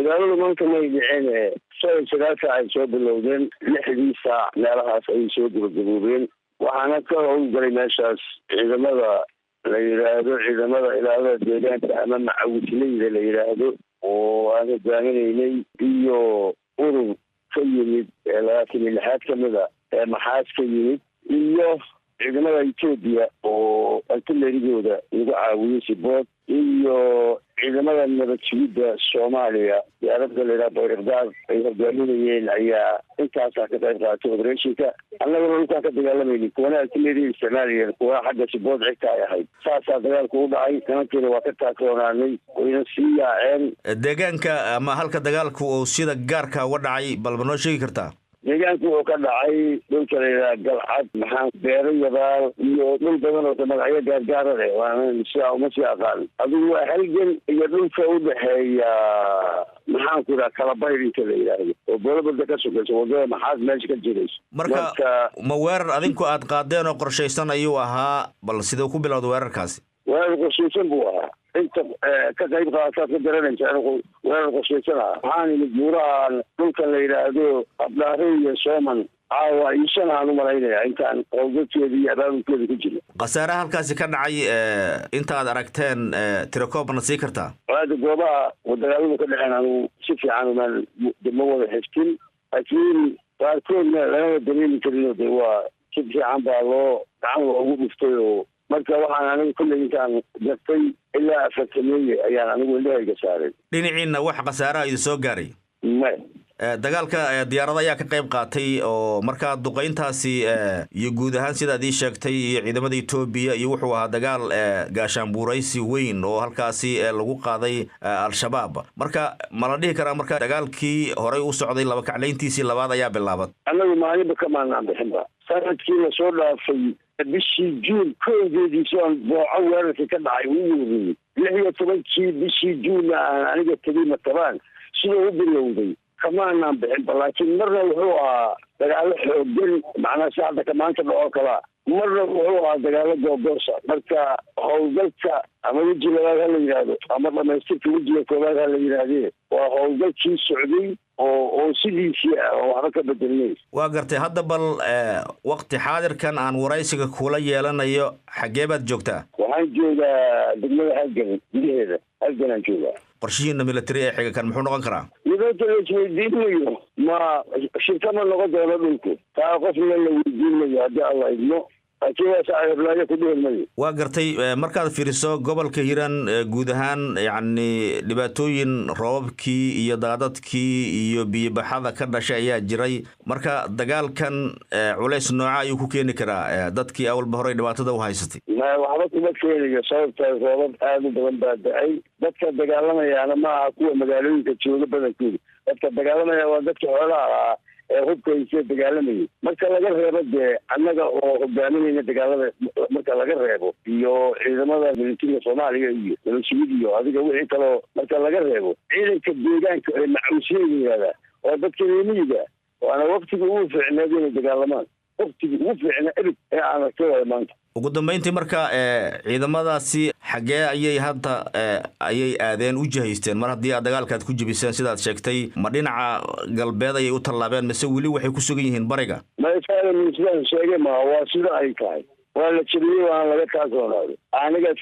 dagaaladu maanta may dhiceen sagaalka ay soo bilowdeen 6 saac meelahaas ay soo gabagaboobeen waxaana ka howlgalay meeshaas ciidamada la yiraahdo ciidamada ilaalada deegaanka ama macawisleyda la yiraahdo oo aan hogaaminaynay iyo urur ka yimid 26 kamida maxaas ka yimid iyo ciidamada Itoobiya oo artillerigooda lagu caawiyay sibood iyo ciidamada nabadgelyada Soomaaliya diyaarada la yiraahdo Bayraktar ay hogaaminayeen ayaa intaas ka qayb qaatay operation-ka annaguna dhulka ka dagaalamayay kuwana artillery isticmaalayeen kuwa xagga sibood xigta ay ahayd saasa dagaalku u dhacay kanadkeeda waa ka taakoonaanay wayna sii yaaceen deegaanka ama halka dagaalku oo sida gaarka uga dhacay balba noo sheegi kartaa deegaanku oo ka dhacay dhulka la yiraahdo Galcad maxaan beero yabaal iyo dhul badan oo magacyo gaar ah waana si aqaan adigu halgan iyo dhulka u dhaxeeya maxaan ku raad kala bayrinta la yiraahdo oo boolada ka sugayso wadada maxaad meesha ka jirayso marka ma weerar adinku aad qaadeen oo qorsheysan ayuu ahaa bal sidoo ku bilowday weerarkaasi weerar qorsheysan buu ahaa inta ka qayb qaadata ka garanaysa weerar qorsheysan waxaan buuraha dhulka la yiraahdo Abdaari iyo Sooman caawa isana u malaynaya intaan qowdadkeeda iyo abaabulkeeda ku jiro qasaaraha halkaasi ka dhacay inta aad aragteen tirakoobna sii kartaa wada goobaha wadagaalada ka dhaceen anu si fiican ma wada xiftin laakiin qaarkoodna laga dareemi karin waa si fiican baa loo gacan loogu dhiftay oo marka waxaan anigu kulli intaan jartay ilaa afartameeye ayaan anigu indhahayga saaray dhinaciina wax qasaaraha idin soo gaaray dagaalka diyaarada ayaa ka qayb qaatay oo markaa duqeyntaasi iyo guud ahaan sida aad ii sheegtay iyo ciidamada Itoobiya iyo wuxuu ahaa dagaal gaashaanbuuraysi weyn oo halkaasi lagu qaaday al-shabaab marka ma la dhihi karaa marka dagaalkii horey u socday laba kacleyntiisii labaad ayaa bilaabad anagu maalinba ka maanaan bixinba sanadkii la soo dhaafay bishii Juun koodeedii oo booco weerarka ka dhacay uu yiri 16 bishii Juun aniga tagay matabaan sidoo u bilowday kamaanaan bixin laakiin marna wuxuu ahaa dagaalo xooggan macna saacada kamaanta dhoo kala marna wuxuu ahaa dagaalo googoosa marka howlgalka ama wajiga la yiraahdo ama dhamaystirka wajiga koobaad la yiraahdo waa howlgalkii socday oo sidiisii waxba ka bedelnay waa gartay hadda bal waqti xaadirkan aan waraysiga kula yeelanayo xagee baad joogtaa waxaan joogaa degmada halgan joogaa qorshihiina military ee xiga kan muxuu noqon karaa weydiinayo ma shirkama noqon doono dhulku taa qofna la weydiinayo haddii alla idmo waa gartay markaad fiiriso gobolka Hiiraan guud ahaan yani dhibaatooyin roobabkii iyo daadadkii iyo biyo-baxada ka dhashay ayaa jiray marka dagaalkan culays nooca ayuu ku keeni karaa dadkii awalba horey dhibaatada u haysatay waxba kuma keenayo sababta roobab aad u badan baa da'ay dadka dagaalamayaana maaha kuwa magaalooyinka jooga badankooda dadka dagaalamaya waa dadka xoolaha hubkaysa dagaalamayay marka laga reebo dee annaga oo hogaaminayna dagaalada marka laga reebo iyo ciidamada militariga Soomaaliya iyo nabadgelyada iyo adiga wixii kale marka laga reebo ciidanka deegaanka ee macawisleyda oo dadka miyiga waana waqtiga ugu fiicnaa inay dagaalamaan waqtiga ugu fiicnaa ee aan arkay maanta ugu dambeyntii marka ciidamadaasi xagee ayay hadda ayay aadeen u jihaysteen mar haddii aad dagaalkaad ku jibiseen sidaad sheegtay ma dhinaca galbeed ayay u tallaabeen mise weli waxay ku sugan yihiin bariga ma islaan sheegay ma waa sida ay tahay waa la jabiyey waana laga taasoonaado aniga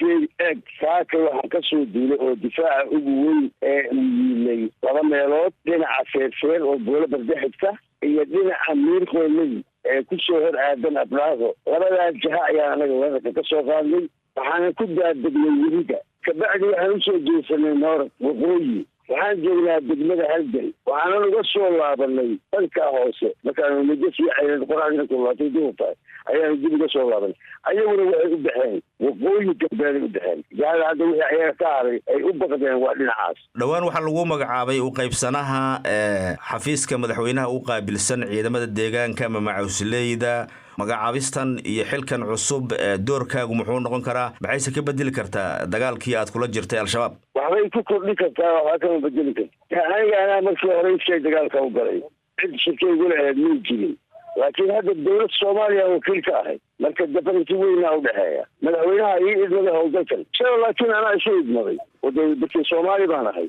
eeg saaka waxaa ka soo duulay oo difaaca ugu weyn ee uu yiilay 2 meelood dhinaca feerfeer oo boolo bardexidka iyo dhinaca miirqooley ee ku soo hor aadan Abdaaro labadaa jaha ayaa anaga weerarka ka soo qaadnay waxaana ku daadagnay weliga kabacdi waxaan usoo jeesanay noor waqooyi waxaan joognaa degmada halgan waxaana uga soo laabanay dhanka hoose markaan muddo fiican qoraanka ku laatay duubta ayaan dib uga soo laabanay ayaguna waxay u baxeen waqooyi galbeed u baxeen gaar hadda wixii ayaga ka haray ay u baqdeen waa dhinacaas dhawaan waxaa lagu magacaabay u qaybsanaha xafiiska madaxweynaha u qaabilsan ciidamada deegaanka macawisleyda magacaabistan iyo xilkan cusub doorkaagu muxuu noqon karaa maxayse ka bedeli kartaa dagaalkii aad kula jirtay al-shabaab waxbay ku kordhin kartaa waxaa kama bedeli karta aniga anaa markii hore ishay dagaalka u galay cid shirkaygula ahayd may jirin laakiin hadda dowladda Soomaaliya wakiil ka ahay marka dafanti weyna u dhaxeeya madaxweynaha iyo idmada howlgalkan laakiin anaa isoo idmaday oo dowladda Soomaaliya baan ahay